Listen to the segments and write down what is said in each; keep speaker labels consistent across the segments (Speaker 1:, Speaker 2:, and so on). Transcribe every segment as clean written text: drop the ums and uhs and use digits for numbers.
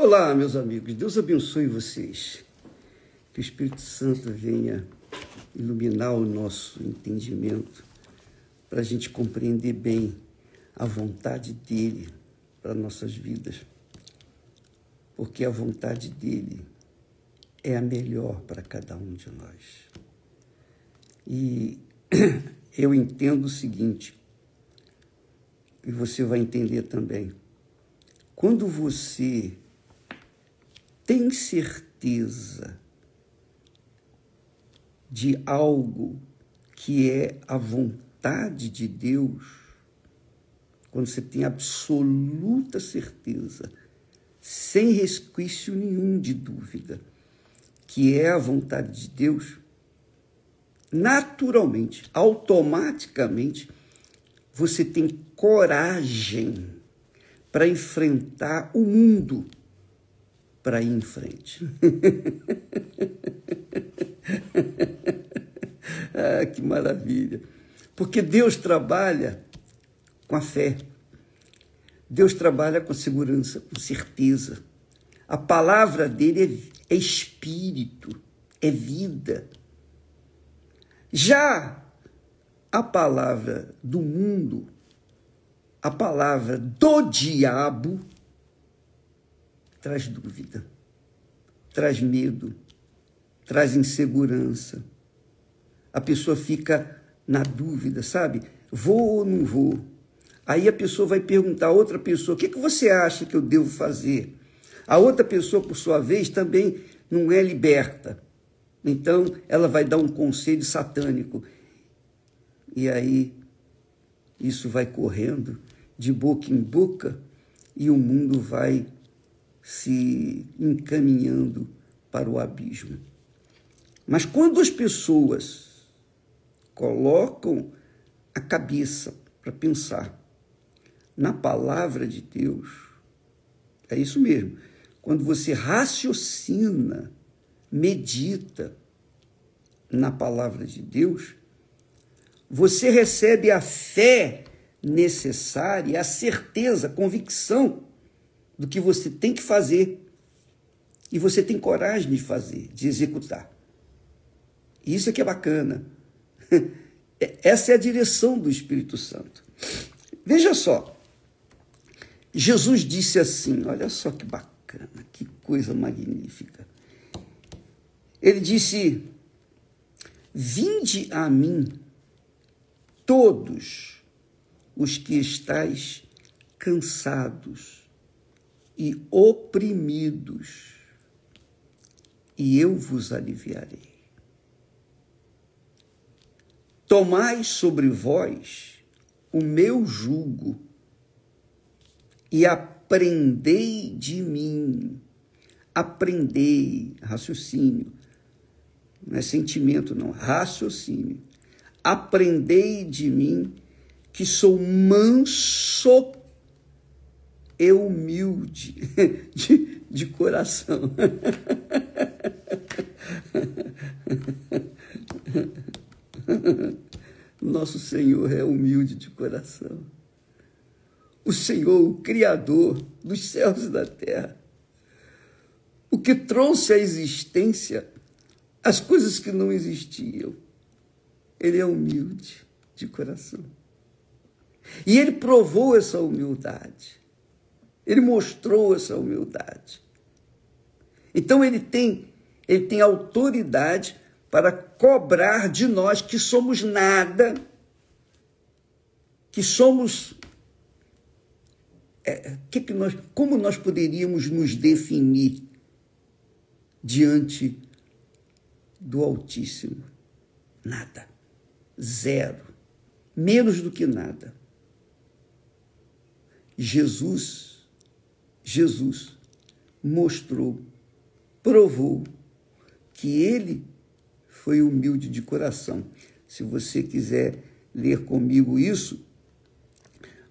Speaker 1: Olá, meus amigos. Deus abençoe vocês. Que o Espírito Santo venha iluminar o nosso entendimento para a gente compreender bem a vontade dele para nossas vidas. Porque a vontade dele é a melhor para cada um de nós. E eu entendo o seguinte, e você vai entender também. Quando você tem certeza de algo que é a vontade de Deus, quando você tem absoluta certeza, sem resquício nenhum de dúvida, que é a vontade de Deus, naturalmente, automaticamente, você tem coragem para enfrentar o mundo, para ir em frente. Ah, que maravilha! Porque Deus trabalha com a fé. Deus trabalha com segurança, com certeza. A palavra dele é espírito, é vida. Já a palavra do mundo, a palavra do diabo, traz dúvida, traz medo, traz insegurança. A pessoa fica na dúvida, sabe? Vou ou não vou? Aí a pessoa vai perguntar a outra pessoa, o que você acha que eu devo fazer? A outra pessoa, por sua vez, também não é liberta. Então, ela vai dar um conselho satânico. E aí, isso vai correndo de boca em boca e o mundo vai se encaminhando para o abismo. Mas quando as pessoas colocam a cabeça para pensar na palavra de Deus, é isso mesmo. Quando você raciocina, medita na palavra de Deus, você recebe a fé necessária, a certeza, a convicção do que você tem que fazer. E você tem coragem de fazer, de executar. Isso é que é bacana. Essa é a direção do Espírito Santo. Veja só, Jesus disse assim, olha só que bacana, que coisa magnífica. Ele disse, vinde a mim todos os que estáis cansados e oprimidos, e eu vos aliviarei. Tomai sobre vós o meu jugo e aprendei de mim. Aprendei, raciocínio. Não é sentimento, não, raciocínio. Aprendei de mim, que sou manso e humilde de coração. Nosso Senhor é humilde de coração. O Senhor, o Criador dos céus e da terra, o que trouxe à existência as coisas que não existiam. Ele é humilde de coração. E ele provou essa humildade. Ele mostrou essa humildade. Então ele tem autoridade para cobrar de nós que somos nada, que somos... como nós poderíamos nos definir diante do Altíssimo? Nada. Zero. Menos do que nada. Jesus mostrou, provou que ele foi humilde de coração. Se você quiser ler comigo isso,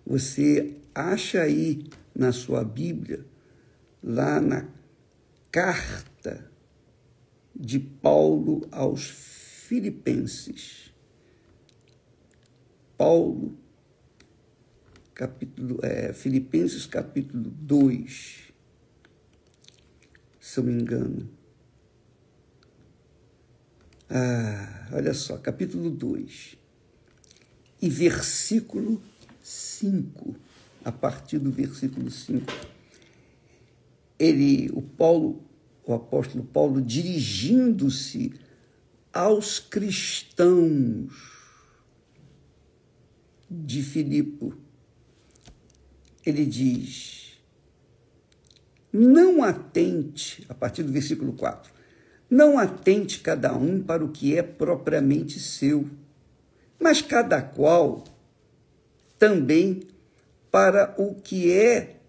Speaker 1: você acha aí na sua Bíblia, lá na carta de Paulo aos Filipenses. Filipenses capítulo 2. se eu me engano. Olha só, capítulo 2 e versículo 5, a partir do versículo 5, o apóstolo Paulo, dirigindo-se aos cristãos de Filipe, ele diz: não atente, a partir do versículo 4, não atente cada um para o que é propriamente seu, mas cada qual também para o que é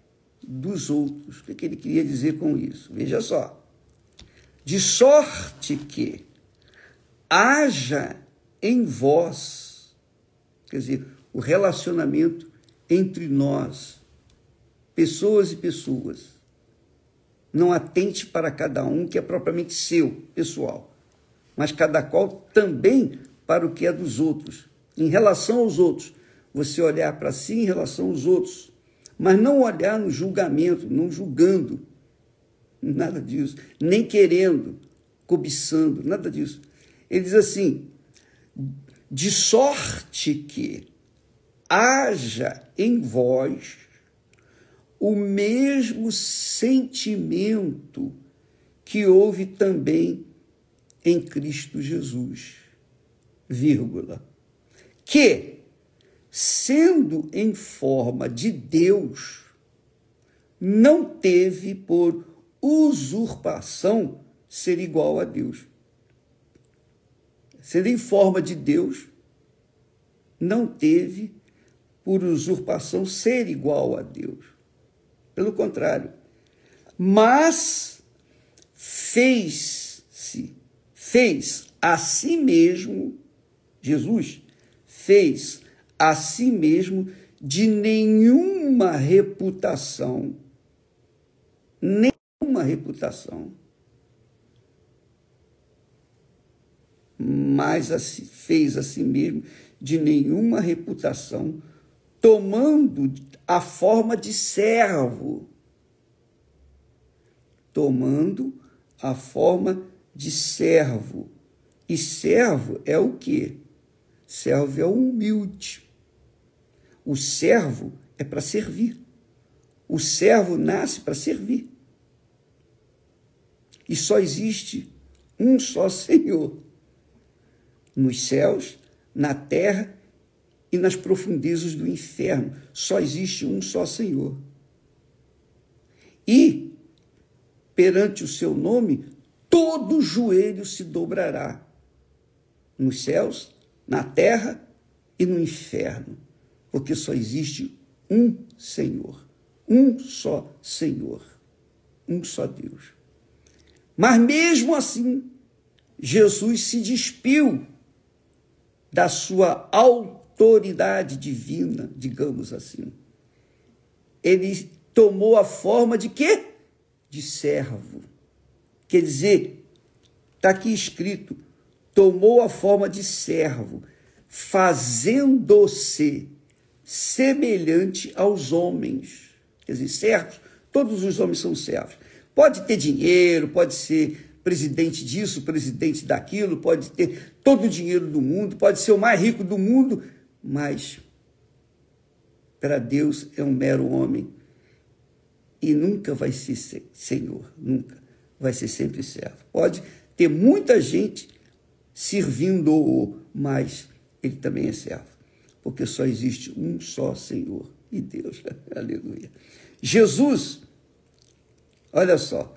Speaker 1: dos outros. O que ele queria dizer com isso? Veja só. De sorte que haja em vós, quer dizer, o relacionamento entre nós, pessoas e pessoas. Não atente para cada um que é propriamente seu, pessoal, mas cada qual também para o que é dos outros. Em relação aos outros, você olhar para si em relação aos outros, mas não olhar no julgamento, não julgando, nada disso, nem querendo, cobiçando, nada disso. Ele diz assim: de sorte que haja em vós o mesmo sentimento que houve também em Cristo Jesus, vírgula, que, sendo em forma de Deus, não teve por usurpação ser igual a Deus. Sendo em forma de Deus, não teve por usurpação ser igual a Deus. Pelo contrário, mas fez a si mesmo, Jesus fez a si mesmo de nenhuma reputação, mas fez a si mesmo de nenhuma reputação, tomando a forma de servo. E servo é o quê? Servo é o humilde. O servo é para servir. O servo nasce para servir. E só existe um só Senhor. Nos céus, na terra e nas profundezas do inferno. Só existe um só Senhor. E, perante o seu nome, todo joelho se dobrará. Nos céus, na terra e no inferno. Porque só existe um Senhor. Um só Senhor. Um só Deus. Mas mesmo assim, Jesus se despiu da sua autoridade divina, digamos assim. Ele tomou a forma de quê? De servo. Quer dizer, está aqui escrito, tomou a forma de servo, fazendo-se semelhante aos homens. Quer dizer, servos, todos os homens são servos. Pode ter dinheiro, pode ser presidente disso, presidente daquilo, pode ter todo o dinheiro do mundo, pode ser o mais rico do mundo, mas para Deus é um mero homem e nunca vai ser senhor, nunca. Vai ser sempre servo. Pode ter muita gente servindo-o, mas ele também é servo, porque só existe um só Senhor e Deus. Aleluia. Jesus, olha só,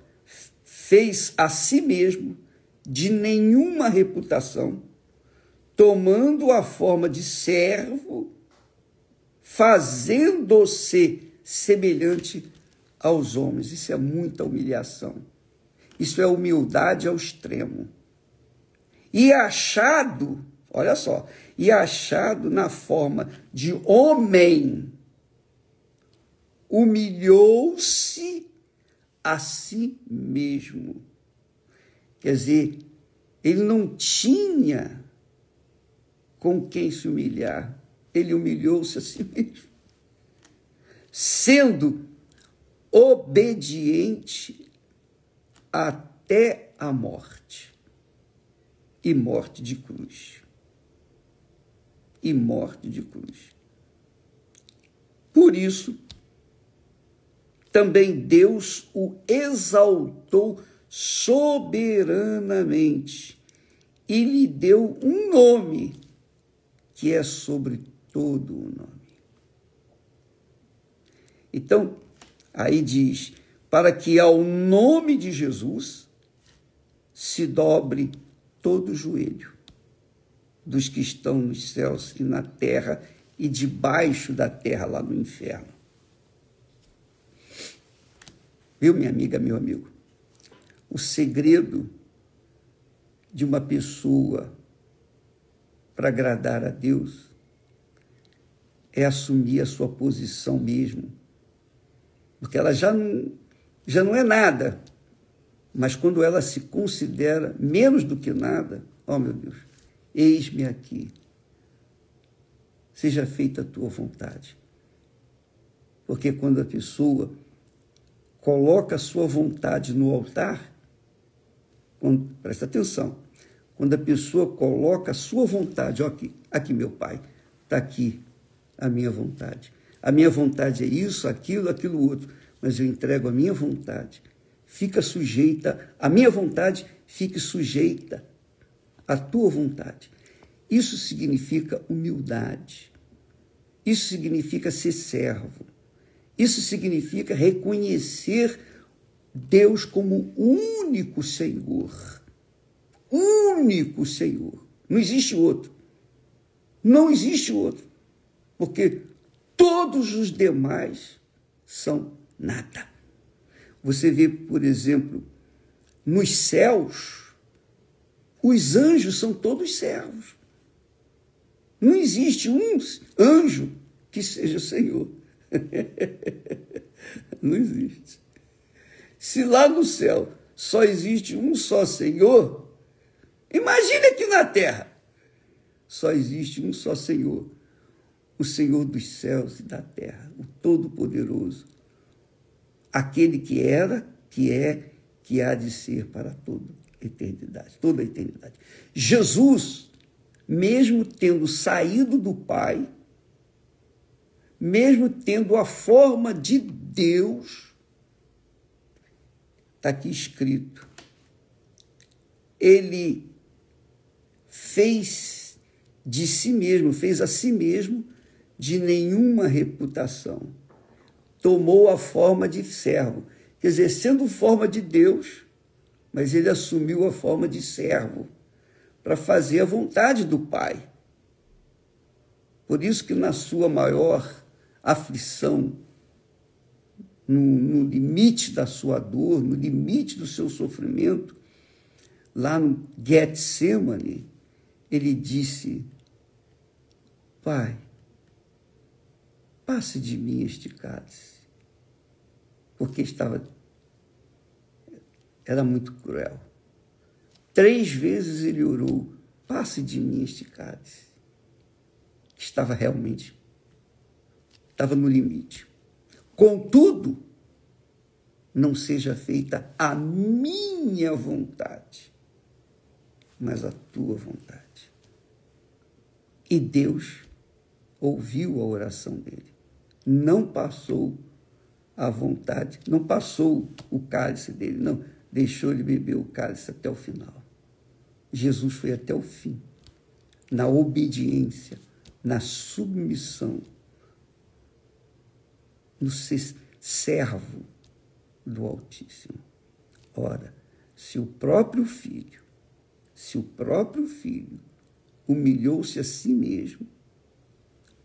Speaker 1: fez a si mesmo de nenhuma reputação, tomando a forma de servo, fazendo-se semelhante aos homens. Isso é muita humilhação. Isso é humildade ao extremo. E achado, olha só, e achado na forma de homem, humilhou-se a si mesmo. Quer dizer, ele não tinha com quem se humilhar. Ele humilhou-se a si mesmo. Sendo obediente até a morte, e morte de cruz. E morte de cruz. Por isso, também Deus o exaltou soberanamente e lhe deu um nome que é sobre todo o nome. Então, aí diz, para que ao nome de Jesus se dobre todo o joelho dos que estão nos céus e na terra e debaixo da terra, lá no inferno. Viu, minha amiga, meu amigo? O segredo de uma pessoa para agradar a Deus é assumir a sua posição mesmo. Porque ela já não é nada. Mas quando ela se considera menos do que nada, oh meu Deus, eis-me aqui. Seja feita a tua vontade. Porque quando a pessoa coloca a sua vontade no altar, presta atenção, quando a pessoa coloca a sua vontade, ó, aqui meu Pai, está aqui a minha vontade. A minha vontade é isso, aquilo outro, mas eu entrego a minha vontade. Fica sujeita, a minha vontade fique sujeita à tua vontade. Isso significa humildade. Isso significa ser servo. Isso significa reconhecer Deus como único Senhor. Único Senhor. Não existe outro. Não existe outro. Porque todos os demais são nada. Você vê, por exemplo, nos céus, os anjos são todos servos. Não existe um anjo que seja Senhor. Não existe. Se lá no céu só existe um só Senhor, imagine aqui na terra. Só existe um só Senhor, o Senhor dos céus e da terra, o Todo-Poderoso, aquele que era, que é, que há de ser para toda a eternidade. Jesus, mesmo tendo saído do Pai, mesmo tendo a forma de Deus, está aqui escrito, ele fez de si mesmo, fez a si mesmo de nenhuma reputação. Tomou a forma de servo, quer dizer, sendo forma de Deus, mas ele assumiu a forma de servo para fazer a vontade do Pai. Por isso que na sua maior aflição, no limite da sua dor, no limite do seu sofrimento, lá no Getsemane, ele disse, Pai, passe de mim este cálice, porque era muito cruel. 3 vezes ele orou, passe de mim este cálice. Estava no limite. Contudo, não seja feita a minha vontade, mas a tua vontade. E Deus ouviu a oração dele. Não passou a vontade, não passou o cálice dele, não, deixou ele beber o cálice até o final. Jesus foi até o fim, na obediência, na submissão, no ser servo do Altíssimo. Ora, se o próprio Filho humilhou-se a si mesmo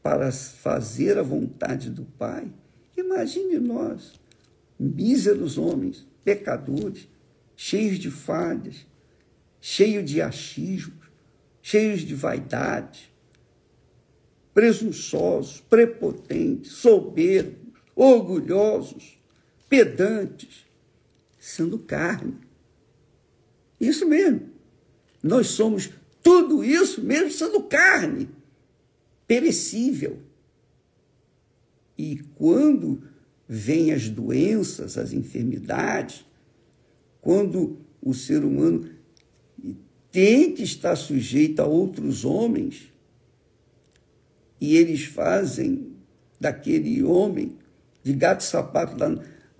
Speaker 1: para fazer a vontade do Pai, imagine nós, míseros homens, pecadores, cheios de falhas, cheios de achismos, cheios de vaidade, presunçosos, prepotentes, soberbos, orgulhosos, pedantes, sendo carne. Isso mesmo. Nós somos tudo isso mesmo sendo carne, perecível. E quando vêm as doenças, as enfermidades, quando o ser humano tem que estar sujeito a outros homens e eles fazem daquele homem de gato e sapato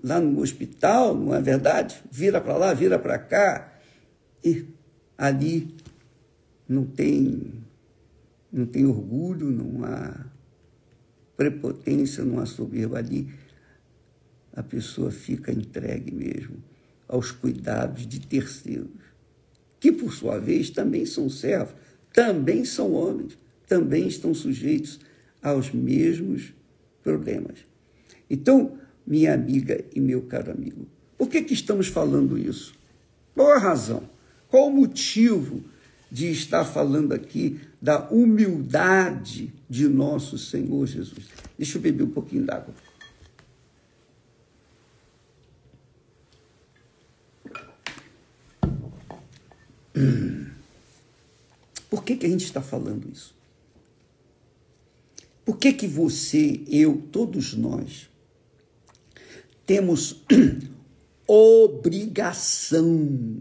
Speaker 1: lá no hospital, não é verdade? Vira para lá, vira para cá, e ali não tem orgulho, não há prepotência, não há soberba ali. A pessoa fica entregue mesmo aos cuidados de terceiros, que, por sua vez, também são servos, também são homens, também estão sujeitos aos mesmos problemas. Então, minha amiga e meu caro amigo, por que estamos falando isso? Qual a razão? Qual o motivo de estar falando aqui da humildade de nosso Senhor Jesus? Deixa eu beber um pouquinho d'água. Por que a gente está falando isso? Por que você, eu, todos nós, temos obrigação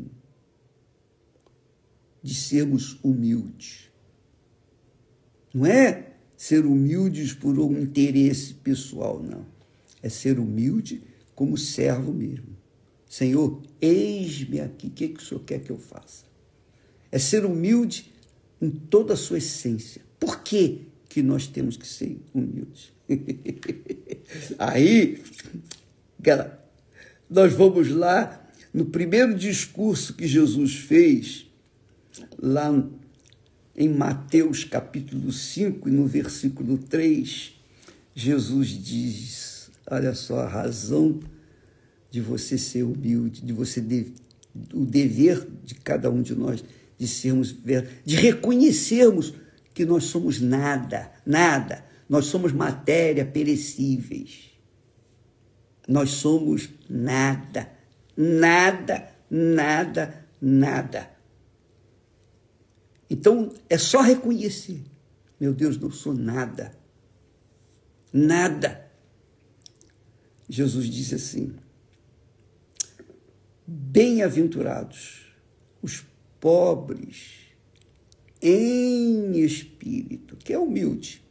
Speaker 1: de sermos humildes? Não é ser humildes por um interesse pessoal, não. É ser humilde como servo mesmo. Senhor, eis-me aqui, o que o Senhor quer que eu faça? É ser humilde em toda a sua essência. Por que nós temos que ser humildes? Aí, nós vamos lá no primeiro discurso que Jesus fez, lá em Mateus capítulo 5, e no versículo 3, Jesus diz, olha só a razão de você ser humilde, de você o dever de cada um de nós de reconhecermos que nós somos nada, nós somos matéria perecíveis. Nós somos nada. Então, é só reconhecer, meu Deus, não sou nada. Jesus disse assim, bem-aventurados os pobres em espírito, que é humilde,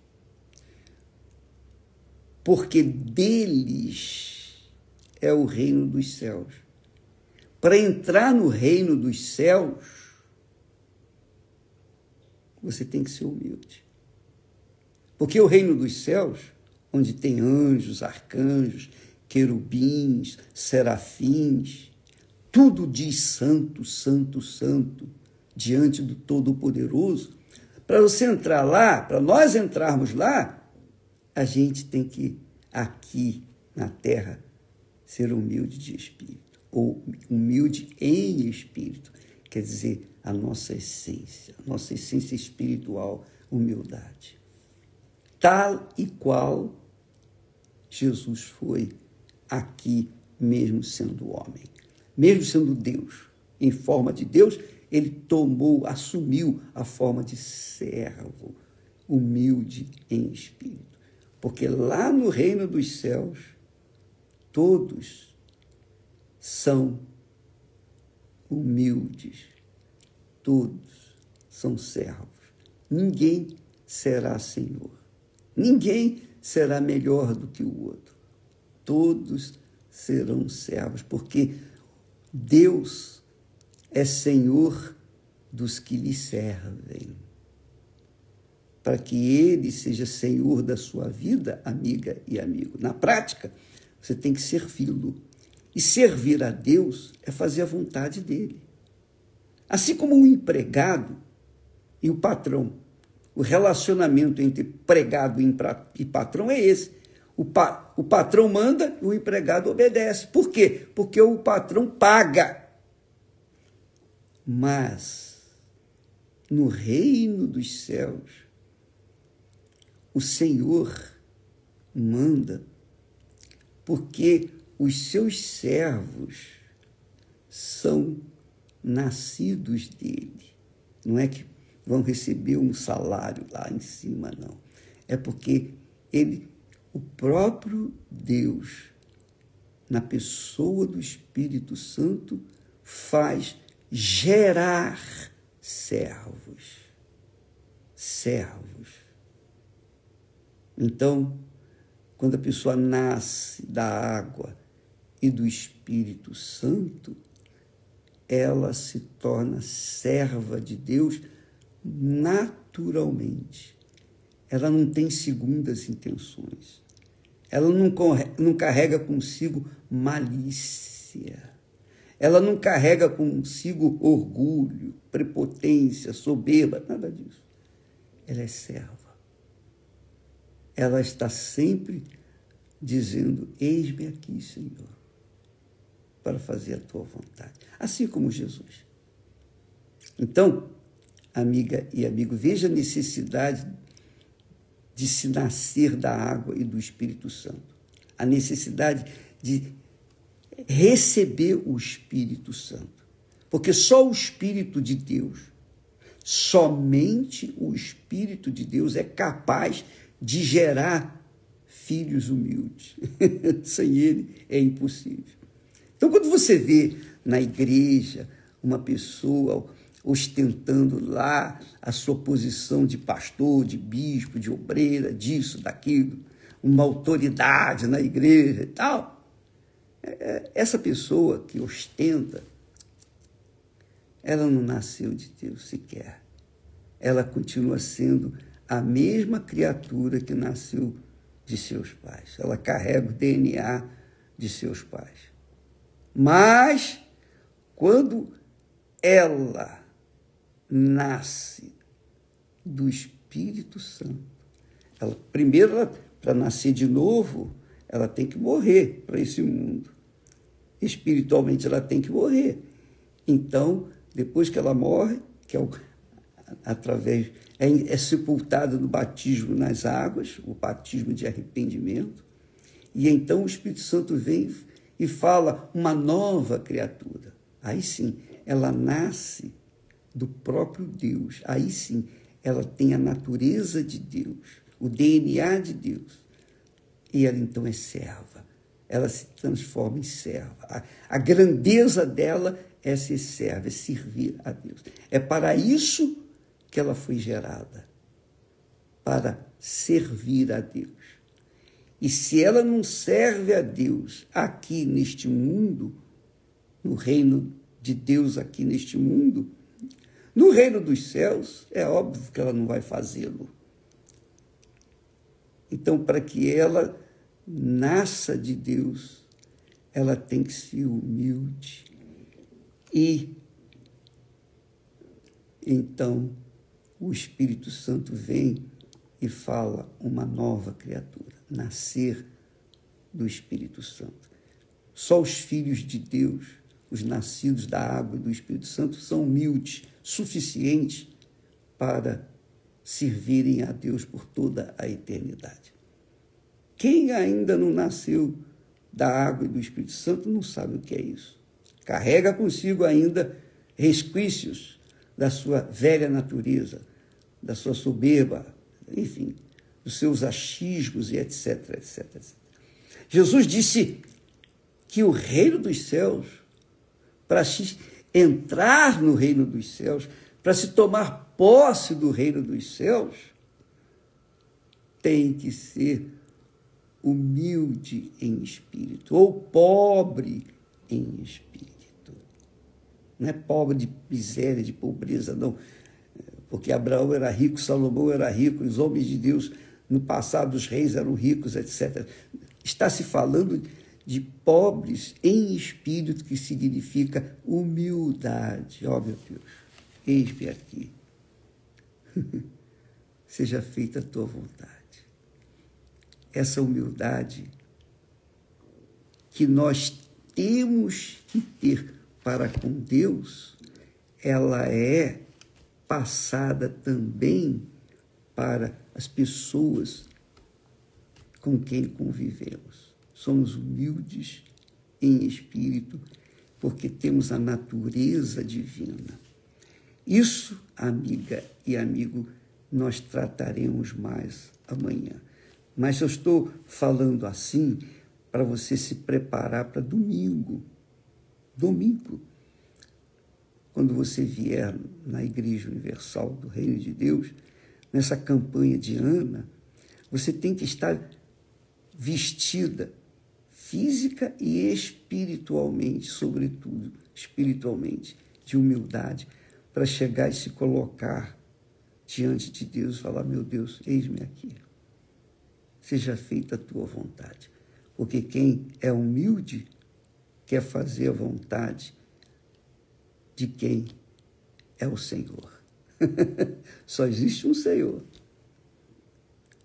Speaker 1: porque deles é o reino dos céus. Para entrar no reino dos céus, você tem que ser humilde. Porque o reino dos céus, onde tem anjos, arcanjos, querubins, serafins, tudo diz santo, santo, santo, diante do Todo-Poderoso. Para você entrar lá, para nós entrarmos lá, a gente tem que, aqui na terra, ser humilde de espírito, ou humilde em espírito, quer dizer, a nossa essência espiritual, humildade. Tal e qual Jesus foi aqui, mesmo sendo homem, mesmo sendo Deus, em forma de Deus, ele assumiu a forma de servo, humilde em espírito. Porque lá no reino dos céus, todos são humildes, todos são servos. Ninguém será senhor, ninguém será melhor do que o outro. Todos serão servos, porque Deus é Senhor dos que lhe servem. Para que ele seja Senhor da sua vida, amiga e amigo. Na prática, você tem que servi-lo. E servir a Deus é fazer a vontade dele. Assim como um empregado e o patrão. O relacionamento entre empregado e patrão é esse. O patrão manda e o empregado obedece. Por quê? Porque o patrão paga. Mas, no reino dos céus, o Senhor manda, porque os seus servos são nascidos dele. Não é que vão receber um salário lá em cima, não. É porque ele, o próprio Deus, na pessoa do Espírito Santo, faz gerar servos. Servos. Então, quando a pessoa nasce da água e do Espírito Santo, ela se torna serva de Deus naturalmente. Ela não tem segundas intenções. Ela não carrega consigo malícia. Ela não carrega consigo orgulho, prepotência, soberba, nada disso. Ela é serva. Ela está sempre dizendo: eis-me aqui, Senhor, para fazer a tua vontade. Assim como Jesus. Então, amiga e amigo, veja a necessidade de se nascer da água e do Espírito Santo. A necessidade de receber o Espírito Santo. Porque só o Espírito de Deus, somente o Espírito de Deus é capaz de gerar filhos humildes. Sem ele é impossível. Então, quando você vê na igreja uma pessoa ostentando lá a sua posição de pastor, de bispo, de obreira, disso, daquilo, uma autoridade na igreja e tal, essa pessoa que ostenta, ela não nasceu de Deus sequer. Ela continua sendo a mesma criatura que nasceu de seus pais. Ela carrega o DNA de seus pais. Mas, quando ela nasce do Espírito Santo, primeiro, para nascer de novo, ela tem que morrer para esse mundo. Espiritualmente, ela tem que morrer. Então, depois que ela morre, que é sepultada no batismo nas águas, o batismo de arrependimento, e então o Espírito Santo vem e fala uma nova criatura. Aí sim, ela nasce do próprio Deus. Aí sim, ela tem a natureza de Deus, o DNA de Deus. E ela então é serva. Ela se transforma em serva. A grandeza dela é ser serva, é servir a Deus. É para isso que ela foi gerada, para servir a Deus. E se ela não serve a Deus aqui neste mundo, no reino de Deus aqui neste mundo, no reino dos céus, é óbvio que ela não vai fazê-lo. Então, para que ela nasça de Deus, ela tem que ser humilde. E então o Espírito Santo vem e fala uma nova criatura, nascer do Espírito Santo. Só os filhos de Deus, os nascidos da água e do Espírito Santo, são humildes, suficientes para servirem a Deus por toda a eternidade. Quem ainda não nasceu da água e do Espírito Santo não sabe o que é isso. Carrega consigo ainda resquícios da sua velha natureza, da sua soberba, enfim, dos seus achismos e etc, etc, etc. Jesus disse que o reino dos céus, para se entrar no reino dos céus, para se tomar posse do reino dos céus, tem que ser humilde em espírito, ou pobre em espírito. Não é pobre de miséria, de pobreza, não. Porque Abraão era rico, Salomão era rico, os homens de Deus, no passado, os reis eram ricos, etc. Está se falando de pobres em espírito, que significa humildade. Ó, meu Deus, eis-me aqui. Seja feita a tua vontade. Essa humildade que nós temos que ter para com Deus, ela é passada também para as pessoas com quem convivemos. Somos humildes em espírito, porque temos a natureza divina. Isso, amiga e amigo, nós trataremos mais amanhã. Mas eu estou falando assim para você se preparar para domingo. Domingo. quando você vier na Igreja Universal do Reino de Deus, nessa campanha de Ana, você tem que estar vestida física e espiritualmente, sobretudo espiritualmente, de humildade, para chegar e se colocar diante de Deus e falar: meu Deus, eis-me aqui. Seja feita a tua vontade. Porque quem é humilde quer fazer a vontade de quem é o Senhor. Só existe um Senhor.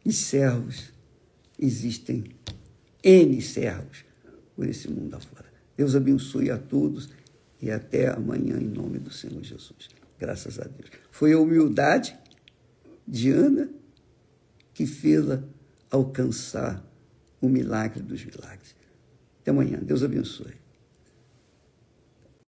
Speaker 1: E servos, existem N servos por esse mundo afora. Deus abençoe a todos e até amanhã em nome do Senhor Jesus. Graças a Deus. Foi a humildade de Ana que fez-la alcançar o milagre dos milagres. Até amanhã. Deus abençoe.